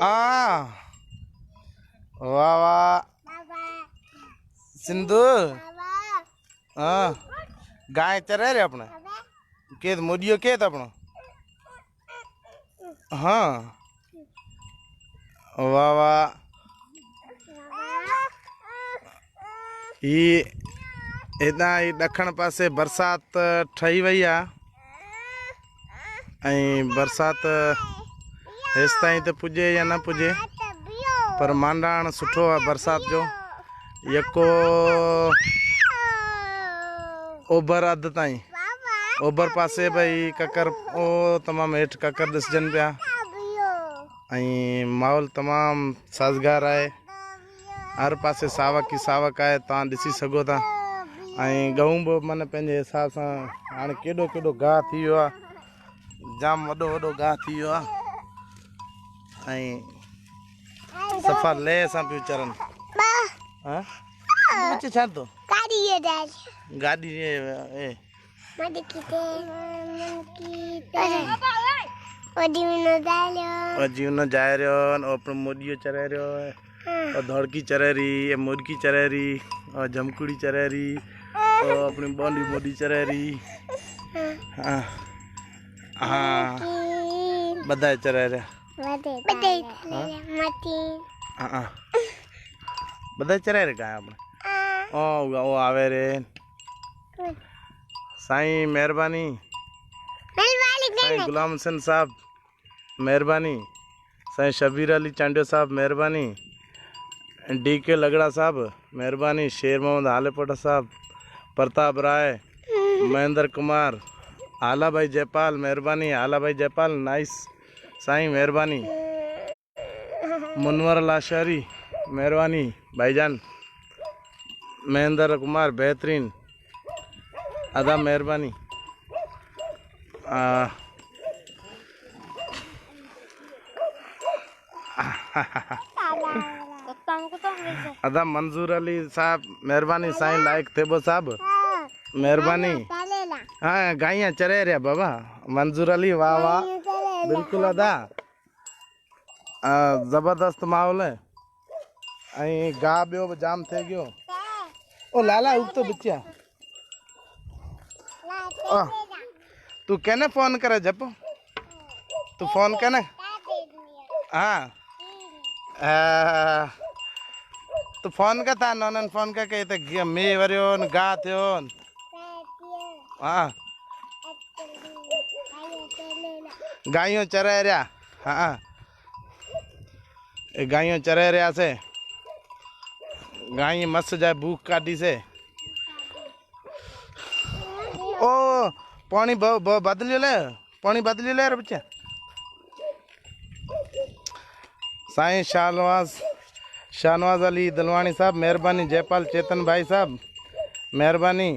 आ वाह वाह सिंधु हाँ गाय चरे रे अपने के मोदियो के अपना हाँ वाह वाह ये इतना ही दखण पासे बरसात ठही वही आ बरसात हेस ताईं तो पुजे या न पुजे पर मांडाण सुठो है बरसात जो यको ओभर अध ताईं ओभर पासे भाई ककर ओ तमाम हेठ ककर दिसजन पिया माहौल तमाम साजगार है हर पासे सावक ही सावक है तव्हां ॾिसी सघो था गहूं बि मन पंहिंजे हिसाब सां हाणे केॾो केॾो गाह थी वियो आहे जाम वॾो वॾो गाह थी वियो आहे सफ़ा लय सां पियूं चरनि हाँ बच्चे छा तो गाड़ी ए जीवन जाए रहो और मोदियो चरे रहो और धड़की चरे रही मुर्गी चरे रही और जमकुड़ी चरे रही और अपनी बॉन्डी मोदी चरे रही हाँ हाँ बधाई चरे रहे बधाई चरे रहे कहाँ अपने ओ आवे रे साईं मेहरबानी साईं गुलाम हुसैन साहब मेहरबानी साईं शबीर अली चांडियो साहब मेहरबानी DK लगड़ा साहब मेहरबानी शेर मोहम्मद हालेपोटा साहब प्रताप राय महेंद्र कुमार आला भाई जयपाल मेहरबानी आला भाई जयपाल नाइस साईं मेहरबानी मुनवर लाशारी मेहरबानी भाईजान महेंद्र कुमार बेहतरीन अदा मेहरबानी अदा मंजूर अली साहब मेहरबानी साईं लाइक थेबो साहब मेहरबानी हाँ गाइयाँ चरे रहा बाबा मंजूर अली वाह वाह बिल्कुल अदा जबरदस्त माहौल है गाह बो जाम थे गयो ओ लाला उग तो बच्चा तू कहने फोन करे जब तू फोन कहने हाँ तो फोन का था नौनन फोन का कहते मे वरियो गा थियो हाँ गायों चरे रहा हाँ गायों चरे रहा से गाय मस्त जाए भूख काटी से ओ पानी बदली ले पानी बदली ले रे बच्चा साईं शाहनवाज अली दलवानी साहब मेहरबानी जयपाल चेतन भाई साहब मेहरबानी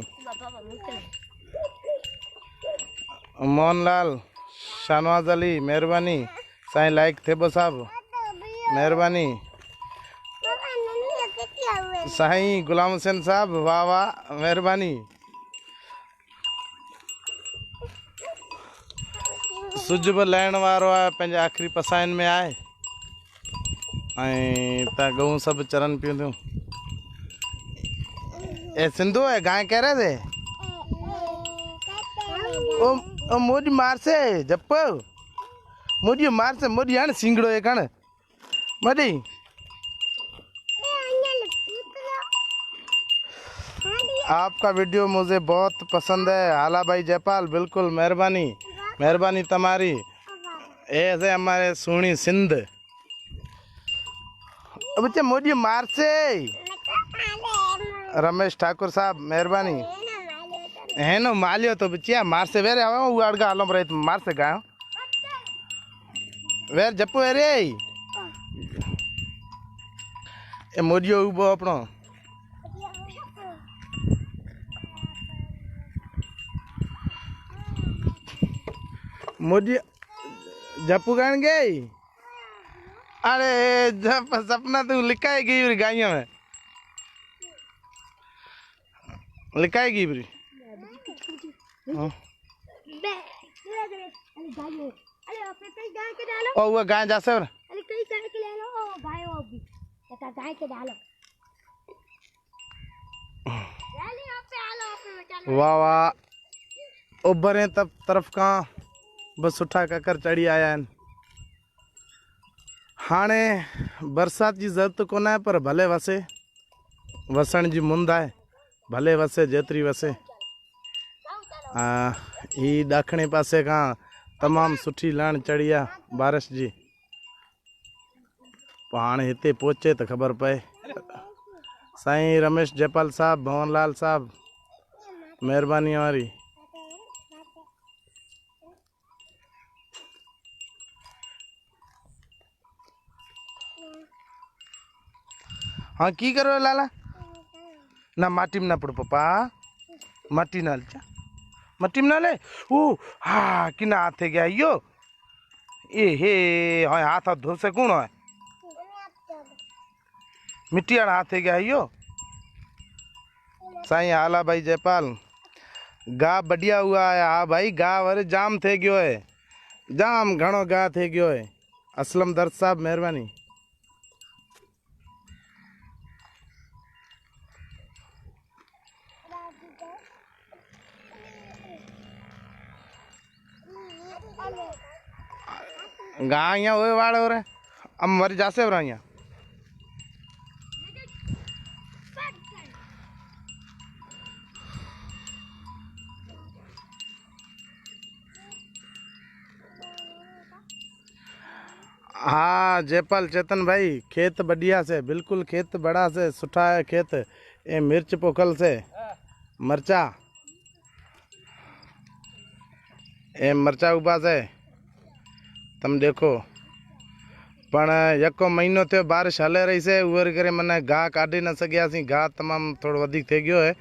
मोहनलाल शाहनवाज अली मेहरबानी साईं लाइक थेबो साहब मेहरबानी साईं गुलाम हुसैन साहब वाह वाह मेहरबानी सुजब लैण वारो आहे पंहिंजे आख़िरी पसाइन में आहे ता गहूं सब चरन पियूं थियूं ए सिंधु है गाय कह रहे थे ओ मोदी मार से जप मोदी मार से मोदी है सिंगड़ो एक हण मोदी आपका वीडियो मुझे बहुत पसंद है आला भाई जयपाल बिल्कुल मेहरबानी मेहरबानी तुम्हारी ऐसे हमारे सोनी सिंध बच्चे मोदी मार से रमेश ठाकुर साहब मेहरबानी है नो मालियो तो बच्चिया मार से वेरे आवे वो अड़गा आलम रहे मार से गायो वेर जप्पो वेरे ए मोदियो उबो अपनो मोदी जप्पू गान गई अरे जब सपना तू लिखाएगी गाइयों में लिखाएगी ब्री ओ वो गाय जा से वाह वाह उभरे तब तरफ का बस सुठा ककर चढ़ी आया आहिनि। हाणे बरसात जी ज़रूरत कोन आहे पर भले वसे, वसण जी मुंद आहे, भले वसे जेतिरी वसे। ही ॾखणे पासे खां तमामु सुठी लहण चढ़ी आहे बारिश जी। पोइ हाणे हिते पहुचे त ख़बर पए। साईं रमेश जयपाल साहब, भवनलाल साहब, महिरबानी वारी। हाँ की करो लाला ना माटी में ना पड़ पापा, माटी ना ले, माटी में ना ले। ओ हाँ कि ना हाथे गया यो ए हे हाँ हाथ धो से कौन है मिट्टी वाला हाथे गया यो। साईं आला भाई जयपाल गा बढ़िया हुआ है। हाँ भाई गा वरे जाम थे गयो है, जाम घणो गा थे गयो है। असलम दर्द साहब मेहरबानी। गा यहाँ हुए वाड़ हो रहे अब मर जासे हो रहा यहाँ। हाँ जयपाल चेतन भाई खेत बढ़िया से, बिल्कुल खेत बड़ा से सुठा है खेत। ये मिर्च पोखल से मरचा, ये मरचा उबा से तम देखो। पण यको महीनो थियो बारिश हले रही से उवर करे मने घाह काढ़ी न सकियासीं। घाह तमाम थोड़ो वधीक थी गयो है।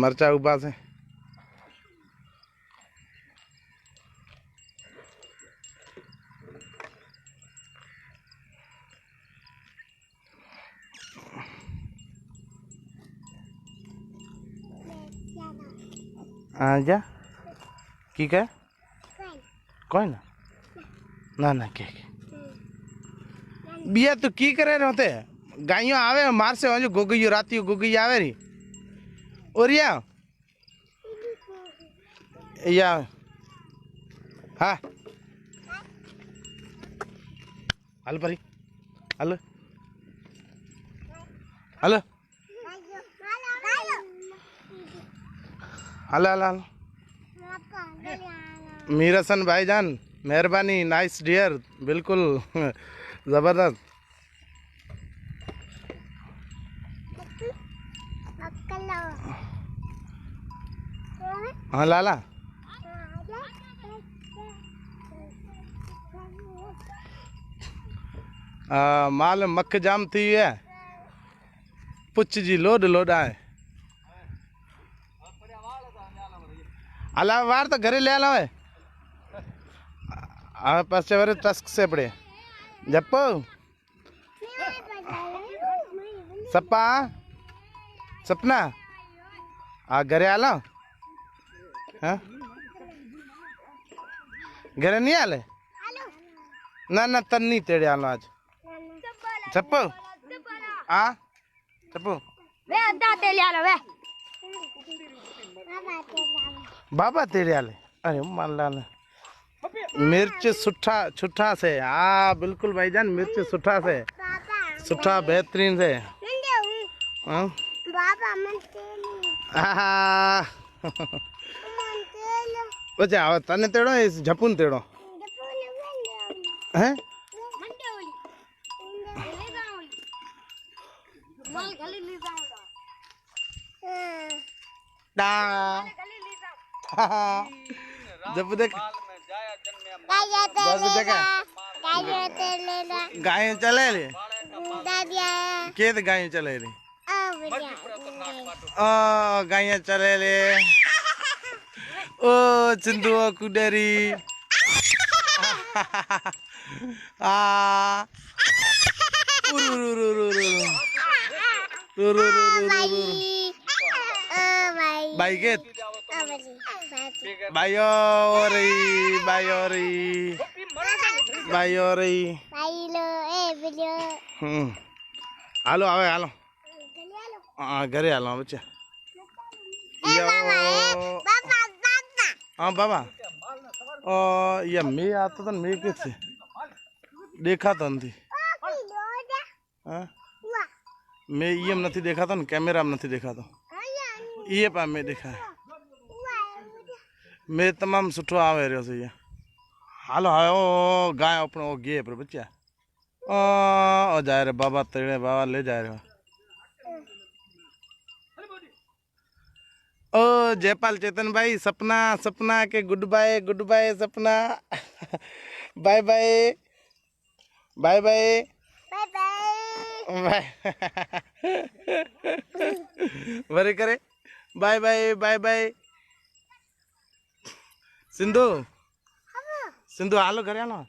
मरचा उबा से जा की कहे कोई ना ना के बिया तो की करे रहते गाइयों आवे मार से वजो गोगैयो राती गोगई आवे री और या हाँ हल परी हल हल हल हल हल मीरसन भाईजान मेहरबानी, नाइस डियर, बिल्कुल जबरदस्त। हाँ लाला माल मख जाम थी है पुछ जी लोड लोड आए अला वार तो घरे ले आला है पास वरे टस्क से पड़े जप्पो सप्पा सपना आ घरे आला हाँ घरे नहीं आले ना ना तन नहीं तेरे आलो आज चप्पो आ चप्पो वे अद्दा तेरे आलो वे बाबा तेरे आले अरे मान लाल मिर्च सुठा छुट्ठा से। हाँ बिल्कुल भाईजान मिर्च सुठा से सुठा बेहतरीन से। हाँ बच्चा तने तेड़ो इस झपुन तेड़ो हैं जब देख गाय चले ले के गाय चले ले गाय चले ले ओ चिंदू कुडेरी भाई के बायोरी भाई और ही हालो आवे हालो हाँ घरे हालो बच्चा हाँ बाबा या मैं आता था मैं कैसे देखा था नहीं हाँ मैं ये नहीं देखा था ना कैमरा में नहीं देखा था ये पा मैं देखा है मैं तमाम सुठो आवे रहो सही हालो हालो गाय अपने वो गे पर बच्चा ओ जा रहे बाबा तेरे बाबा ले जा रहे हो ओ जयपाल चेतन भाई सपना सपना के good bye Sapna bye bye bye bye bye बरे करे bye bye bye bye Sindhu Sindhu hello करे हालो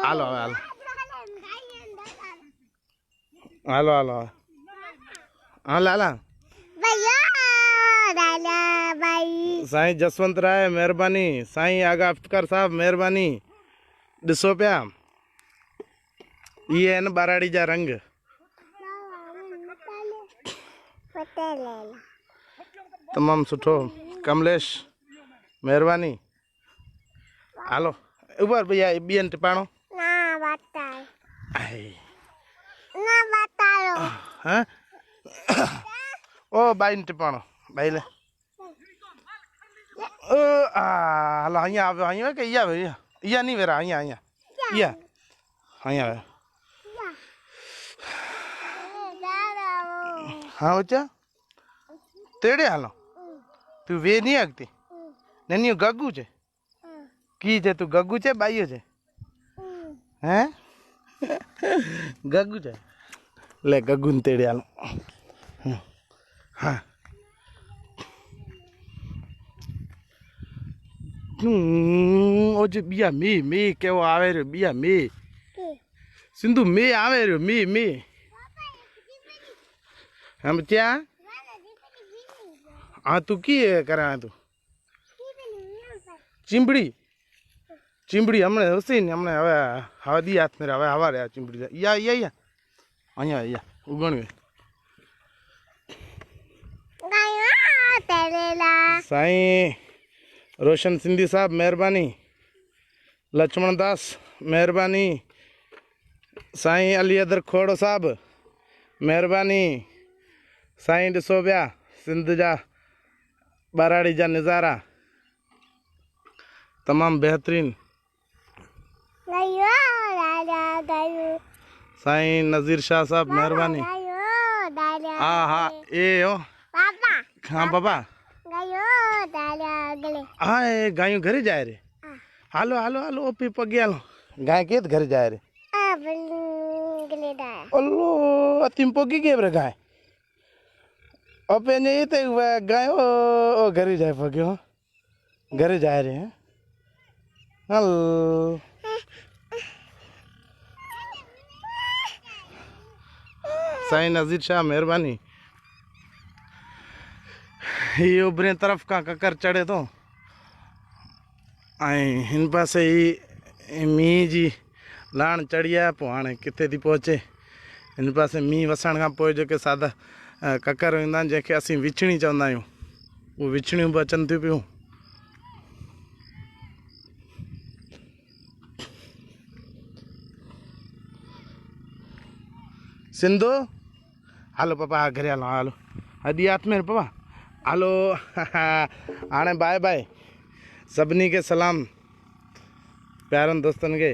हालो हालो हालो हालो हालो हालो साईं जसवंत राय मेहरबानी साईं आगा अफ्तार साहब मेहरबानी ॾिसो पिया ये है न बाराड़ी जा रंग तमाम सुठो कमलेश मेहरबानी हालो उबर भैया बियन टिपाणो हाँ ओ बाइन टिपाणो भाई ले हालो અહીંયા આવ્યો અહીંયા કે અહીંયા આવ્યો અહીંયા નહીં વેરા અહીંયા અહીંયા અહીંયા અહીંયા આવ્યો हाँ बच्चा तेड़े हालो तू वे नहीं आगती नहीं गग्गू छे की छे तू गग्गू छे बाईयो छे हैं गग्गू छे ले गग्गू ने तेड़े हालो हाँ ओ जे बिया मी केवो आवे रे बिया मी सिंधु मी आवे रे मी हम बच्चा हाँ तू की करा तू चिंबड़ी चिंबड़ी हमने हुसैन हमने हवे हवा दी हाथ मेरे हवे हवा रे चिंबड़ी या अहिया या उगण गए साईं रोशन सिंधी साहब मेहरबानी लक्ष्मण दास मेहरबानी साईं अली अदर खोड़ो साहब मेहरबानी साईं ॾिसो पिया सिंध जा बाराड़ी जा नज़ारा तमाम बेहतरीन साईं नज़ीर शाह साहब मेहरबानी हाँ हाँ ए हो हाँ बाबा हाँ ए गायों घरे जाए रे हालो हालो हालो ओपी पगे हालो गाय के घरे जाए रे ओलो अतिम पगी के रे गाय ओपे ने ते गाय ओ घरे जाए पगे हो घरे जाए रे हल साईं नज़ीर शाह मेहरबानी ये उभरे तरफ का ककर चढ़े तो इन पासे ही मींह जी लाण चढ़िया पोइ हाणे किथे थी पहुचे इन पासे मींह वसण खां पोइ जेके सादा ककर वेंदा आहिनि जंहिंखे असीं विछणी चवंदा आहियूं उहे विछणियूं बि अचनि थियूं पियूं सिंधु हलो पापा हा घरे हलो हलो अॼु हाथ में पापा हलो हाणे बाय बाय सभिनी के सलाम प्यारनि दोस्तनि खे